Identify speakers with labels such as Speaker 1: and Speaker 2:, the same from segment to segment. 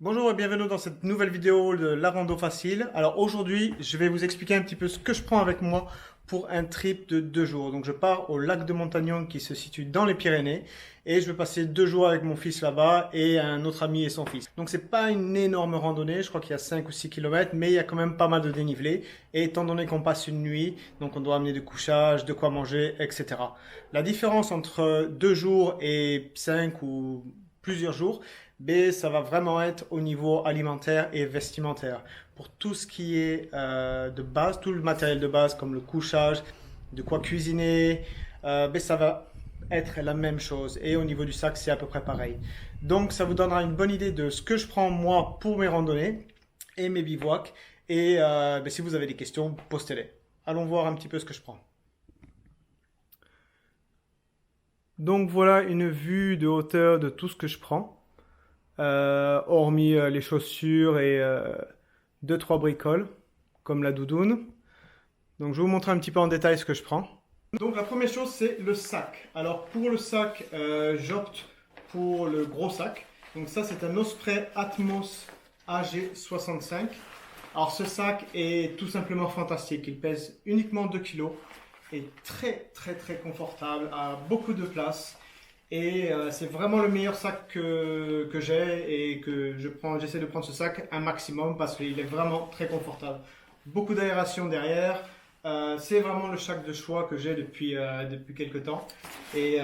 Speaker 1: Bonjour et bienvenue dans cette nouvelle vidéo de la rando facile. Alors aujourd'hui, je vais vous expliquer un petit peu ce que je prends avec moi pour un trip de 2 jours. Donc je pars au lac de Montagnon qui se situe dans les Pyrénées et je vais passer 2 jours avec mon fils là-bas et un autre ami et son fils. Donc c'est pas une énorme randonnée, je crois qu'il y a 5 ou 6 km, mais il y a quand même pas mal de dénivelé. Et étant donné qu'on passe une nuit, donc on doit amener du couchage, de quoi manger, etc. La différence entre 2 jours et 5 ou plusieurs jours, B, ça va vraiment être au niveau alimentaire et vestimentaire. Pour tout ce qui est de base, tout le matériel de base comme le couchage, de quoi cuisiner, B, ça va être la même chose. Et au niveau du sac, c'est à peu près pareil. Donc ça vous donnera une bonne idée de ce que je prends moi pour mes randonnées et mes bivouacs. Et B, si vous avez des questions, postez-les. Allons voir un petit peu ce que je prends. Donc voilà une vue de hauteur de tout ce que je prends. Hormis les chaussures et deux trois bricoles, comme la doudoune. Donc je vais vous montrer un petit peu en détail ce que je prends. Donc la première chose, c'est le sac. Alors pour le sac, j'opte pour le gros sac. Donc ça, c'est un Osprey Atmos AG65. Alors ce sac est tout simplement fantastique. Il pèse uniquement 2 kg, est très confortable, a beaucoup de place. Et c'est vraiment le meilleur sac que j'ai et que j'essaie de prendre ce sac un maximum parce qu'il est vraiment très confortable. Beaucoup d'aération derrière. C'est vraiment le sac de choix que j'ai depuis quelques temps. Et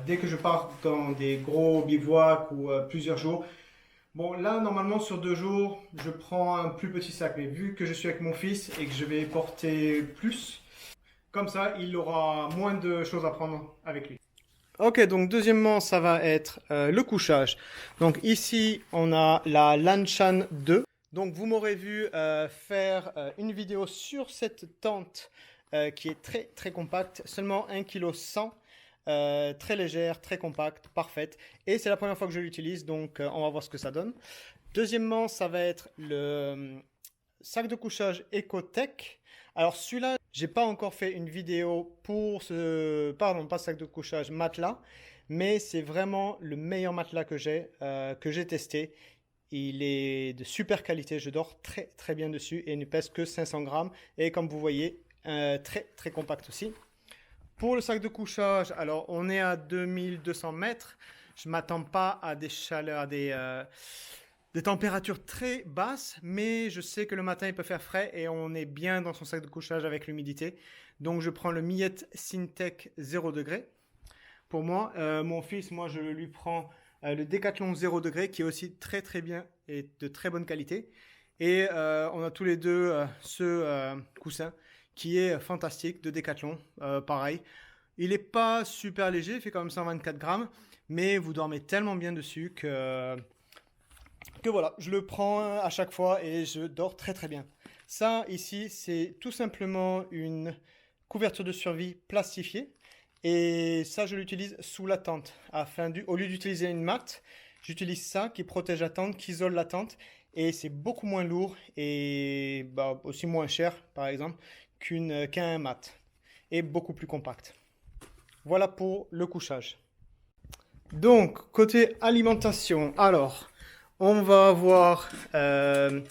Speaker 1: dès que je pars dans des gros bivouacs ou plusieurs jours, bon là normalement sur 2 jours je prends un plus petit sac. Mais vu que je suis avec mon fils et que je vais porter plus, comme ça il aura moins de choses à prendre avec lui. Ok, donc deuxièmement, ça va être le couchage. Donc ici, on a la Lanshan 2. Donc vous m'aurez vu faire une vidéo sur cette tente qui est très compacte, seulement 1,1 kg, très légère, très compacte, parfaite. Et c'est la première fois que je l'utilise, donc on va voir ce que ça donne. Deuxièmement, ça va être le sac de couchage Ecotech. Alors celui-là, j'ai pas encore fait une vidéo pour pardon, pas sac de couchage, matelas, mais c'est vraiment le meilleur matelas que j'ai testé. Il est de super qualité, je dors très bien dessus et il ne pèse que 500 grammes et comme vous voyez, très compact aussi. Pour le sac de couchage, alors on est à 2200 mètres. Je m'attends pas à des chaleurs, des températures très basses, mais je sais que le matin il peut faire frais et on est bien dans son sac de couchage avec l'humidité. Donc je prends le Millet Syntec 0 degré. Pour moi, mon fils, moi je lui prends le Decathlon 0 degré qui est aussi très bien et de très bonne qualité. Et on a tous les deux ce coussin qui est fantastique de Decathlon, pareil. Il n'est pas super léger, il fait quand même 124 grammes, mais vous dormez tellement bien dessus que voilà, je le prends à chaque fois et je dors très bien. Ça ici, c'est tout simplement une couverture de survie plastifiée et ça je l'utilise sous la tente au lieu d'utiliser une mat, j'utilise ça qui protège la tente, qui isole la tente et c'est beaucoup moins lourd et aussi moins cher par exemple qu'un mat et beaucoup plus compact. Voilà pour le couchage. Donc côté alimentation, alors on va avoir le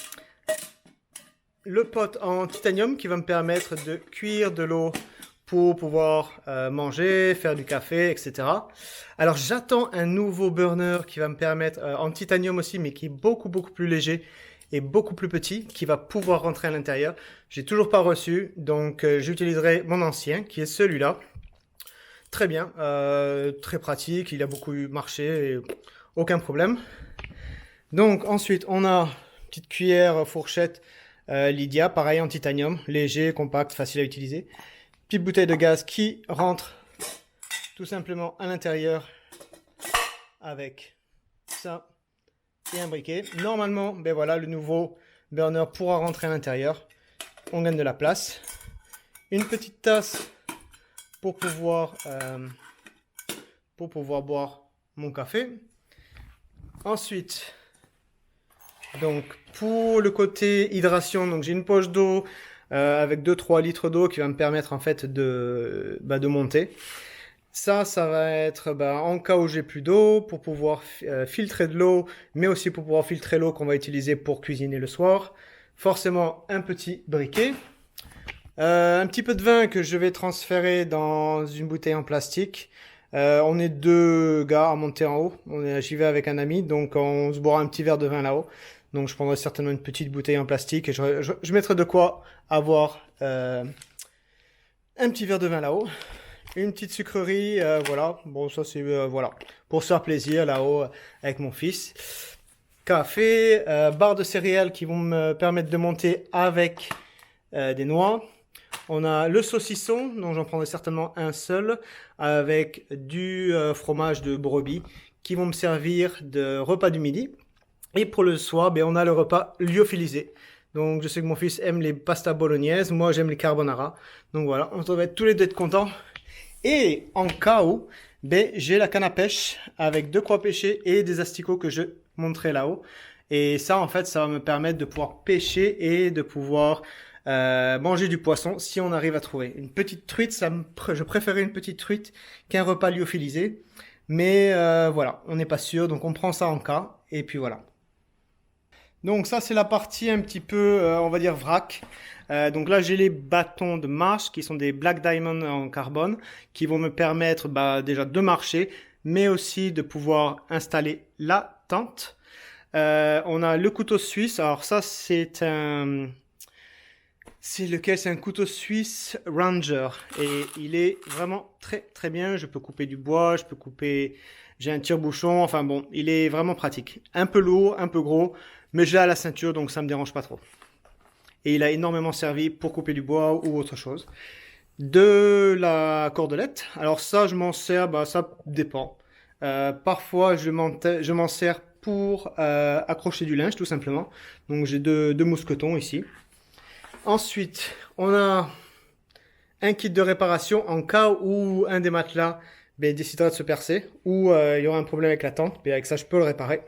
Speaker 1: pot en titanium qui va me permettre de cuire de l'eau pour pouvoir manger, faire du café, etc. Alors j'attends un nouveau burner qui va me permettre, en titanium aussi, mais qui est beaucoup plus léger et beaucoup plus petit, qui va pouvoir rentrer à l'intérieur. J'ai toujours pas reçu, donc j'utiliserai mon ancien, qui est celui-là. Très bien, très pratique, il a beaucoup marché, et aucun problème. Donc ensuite on a une petite cuillère fourchette Lydia, pareil en titanium, léger, compact, facile à utiliser. Petite bouteille de gaz qui rentre tout simplement à l'intérieur avec ça et un briquet. Normalement, ben voilà, le nouveau burner pourra rentrer à l'intérieur. On gagne de la place. Une petite tasse pour pouvoir boire mon café. Ensuite, donc pour le côté hydration, donc j'ai une poche d'eau avec 2-3 litres d'eau qui va me permettre en fait de monter. Ça va être en cas où j'ai plus d'eau, pour pouvoir filtrer de l'eau, mais aussi pour pouvoir filtrer l'eau qu'on va utiliser pour cuisiner le soir. Forcément, un petit briquet. Un petit peu de vin que je vais transférer dans une bouteille en plastique. On est deux gars à monter en haut. J'y vais avec un ami, donc on se boira un petit verre de vin là-haut. Donc je prendrai certainement une petite bouteille en plastique et je mettrai de quoi avoir un petit verre de vin là-haut. Une petite sucrerie, voilà. Bon, ça c'est voilà pour se faire plaisir là-haut avec mon fils. Café, barres de céréales qui vont me permettre de monter avec des noix. On a le saucisson, dont j'en prendrai certainement un seul, avec du fromage de brebis qui vont me servir de repas du midi. Et pour le soir, on a le repas lyophilisé. Donc je sais que mon fils aime les pastas bolognaises, moi j'aime les carbonara. Donc voilà, on devrait tous les deux être contents. Et en cas où, j'ai la canne à pêche avec de quoi pêcher et des asticots que je montrerai là-haut. Et ça, en fait, ça va me permettre de pouvoir pêcher et de pouvoir manger du poisson si on arrive à trouver. Une petite truite, je préférais une petite truite qu'un repas lyophilisé. Mais voilà, on n'est pas sûr, donc on prend ça en cas. Et puis voilà. Donc ça, c'est la partie un petit peu, on va dire, vrac. Donc là, j'ai les bâtons de marche qui sont des Black Diamond en carbone qui vont me permettre déjà de marcher, mais aussi de pouvoir installer la tente. On a le couteau suisse. Alors ça, c'est un... C'est lequel? C'est un couteau suisse Ranger. Et il est vraiment très très bien. Je peux couper du bois, je peux couper... J'ai un tire-bouchon. Enfin bon, il est vraiment pratique. Un peu lourd, un peu gros, mais je l'ai à la ceinture, donc ça me dérange pas trop. Et il a énormément servi pour couper du bois ou autre chose. De la cordelette. Alors ça, je m'en sers, ça dépend. Parfois, je m'en sers pour accrocher du linge, tout simplement. Donc j'ai deux mousquetons ici. Ensuite, on a un kit de réparation en cas où un des matelas décidera de se percer ou il y aura un problème avec la tente. Avec ça, je peux le réparer.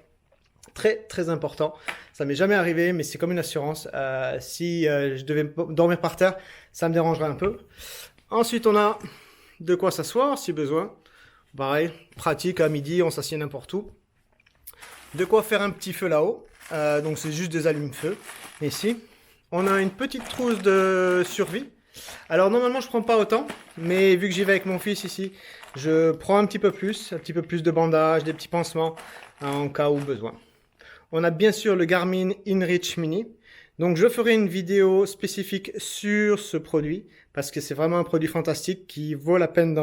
Speaker 1: Très très important. Ça m'est jamais arrivé, mais c'est comme une assurance. Si je devais dormir par terre, ça me dérangerait un peu. Ensuite, on a de quoi s'asseoir si besoin. Pareil, pratique à midi, on s'assied n'importe où. De quoi faire un petit feu là-haut. Donc c'est juste des allumes-feu. Ici, on a une petite trousse de survie. Alors normalement, je prends pas autant, mais vu que j'y vais avec mon fils ici, je prends un petit peu plus de bandages, des petits pansements en cas où besoin. On a bien sûr le Garmin InReach Mini. Donc je ferai une vidéo spécifique sur ce produit parce que c'est vraiment un produit fantastique qui vaut la peine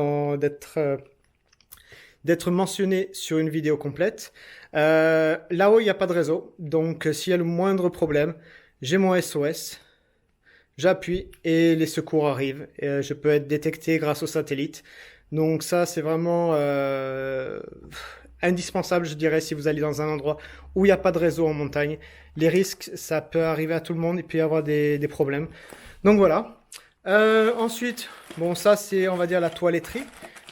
Speaker 1: d'être mentionné sur une vidéo complète. Là-haut, il n'y a pas de réseau. Donc s'il y a le moindre problème, j'ai mon SOS. J'appuie et les secours arrivent. Je peux être détecté grâce au satellite. Donc ça, c'est vraiment indispensable, je dirais, si vous allez dans un endroit où il n'y a pas de réseau en montagne. Les risques, ça peut arriver à tout le monde, il peut y avoir des problèmes. Donc voilà. Ensuite, ça c'est, on va dire, la toiletterie.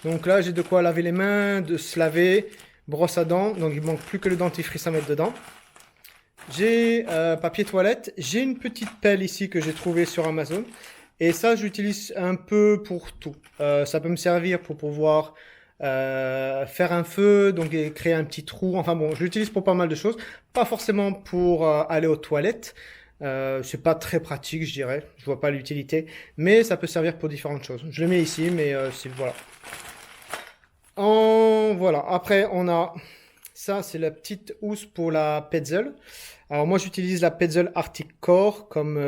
Speaker 1: Donc là, j'ai de quoi laver les mains, de se laver, brosse à dents. Donc il ne manque plus que le dentifrice à mettre dedans. J'ai papier toilette. J'ai une petite pelle ici que j'ai trouvée sur Amazon. Et ça, j'utilise un peu pour tout. Ça peut me servir pour pouvoir faire un feu, donc et créer un petit trou. Enfin bon, je l'utilise pour pas mal de choses. Pas forcément pour aller aux toilettes. C'est pas très pratique, je dirais. Je vois pas l'utilité. Mais ça peut servir pour différentes choses. Je le mets ici, mais voilà. Voilà. Après, on a... Ça, c'est la petite housse pour la Petzl. Alors moi, j'utilise la Petzl Arctic Core comme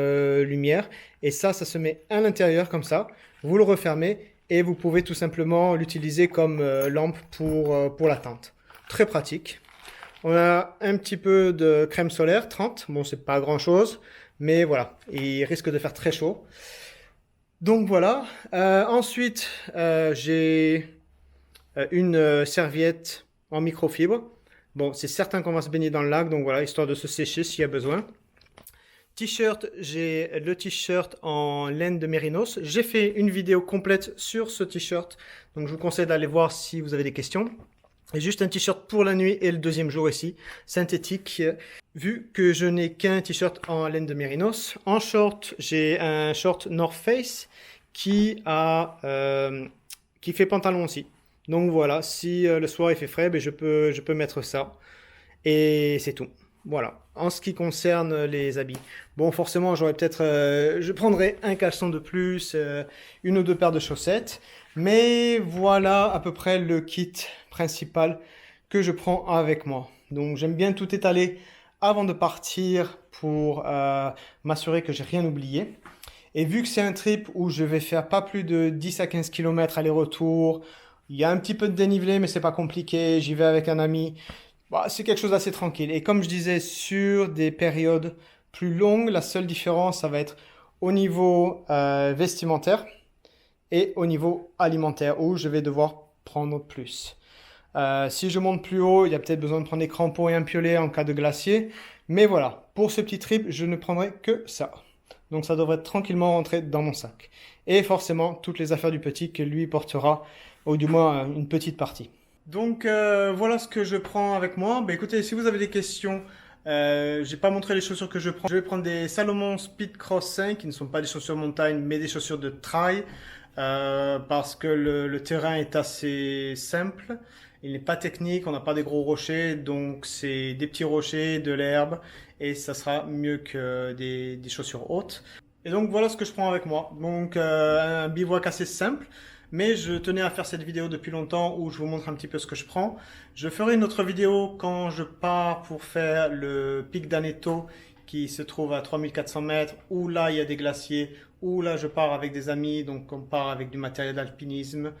Speaker 1: lumière. Et ça se met à l'intérieur comme ça. Vous le refermez et vous pouvez tout simplement l'utiliser comme lampe pour la tente. Très pratique. On a un petit peu de crème solaire, 30. Bon, c'est pas grand-chose, mais voilà. Il risque de faire très chaud. Donc voilà. Ensuite, j'ai une serviette en microfibre. Bon, c'est certain qu'on va se baigner dans le lac, donc voilà, histoire de se sécher s'il y a besoin. T-shirt, j'ai le t-shirt en laine de mérinos. J'ai fait une vidéo complète sur ce t-shirt, donc je vous conseille d'aller voir si vous avez des questions. Et juste un t-shirt pour la nuit et le deuxième jour ici, synthétique, vu que je n'ai qu'un t-shirt en laine de mérinos. En short, j'ai un short North Face qui fait pantalon aussi. Donc voilà, si le soir il fait frais, ben, je peux mettre ça. Et c'est tout. Voilà. En ce qui concerne les habits. Bon, forcément, j'aurais peut-être, je prendrais un caleçon de plus, une ou deux paires de chaussettes. Mais voilà à peu près le kit principal que je prends avec moi. Donc j'aime bien tout étaler avant de partir pour m'assurer que j'ai rien oublié. Et vu que c'est un trip où je vais faire pas plus de 10 à 15 km aller-retour, il y a un petit peu de dénivelé, mais c'est pas compliqué. J'y vais avec un ami. Bah, c'est quelque chose d'assez tranquille. Et comme je disais, sur des périodes plus longues, la seule différence, ça va être au niveau vestimentaire et au niveau alimentaire, où je vais devoir prendre plus. Si je monte plus haut, il y a peut-être besoin de prendre des crampons et un piolet en cas de glacier. Mais voilà, pour ce petit trip, je ne prendrai que ça. Donc ça devrait tranquillement rentrer dans mon sac. Et forcément, toutes les affaires du petit que lui portera, ou du moins une petite partie. Donc voilà ce que je prends avec moi. Bah, écoutez, si vous avez des questions, j'ai pas montré les chaussures que je prends. Je vais prendre des Salomon Speed Cross 5 qui ne sont pas des chaussures montagne mais des chaussures de trail parce que le terrain est assez simple. Il n'est pas technique, on n'a pas des gros rochers, donc c'est des petits rochers, de l'herbe et ça sera mieux que des chaussures hautes. Et donc voilà ce que je prends avec moi. Donc un bivouac assez simple. Mais je tenais à faire cette vidéo depuis longtemps où je vous montre un petit peu ce que je prends. Je ferai une autre vidéo quand je pars pour faire le pic d'Aneto qui se trouve à 3400 mètres, où là il y a des glaciers, où là je pars avec des amis, donc on part avec du matériel d'alpinisme.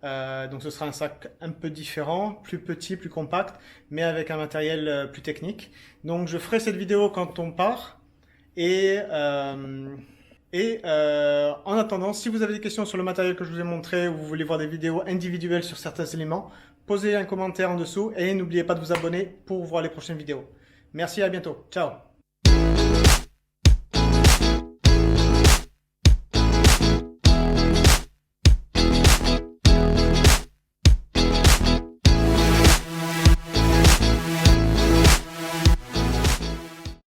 Speaker 1: Donc ce sera un sac un peu différent, plus petit, plus compact, mais avec un matériel plus technique. Donc je ferai cette vidéo quand on part. Et en attendant, si vous avez des questions sur le matériel que je vous ai montré ou vous voulez voir des vidéos individuelles sur certains éléments, posez un commentaire en dessous et n'oubliez pas de vous abonner pour voir les prochaines vidéos. Merci, à bientôt. Ciao!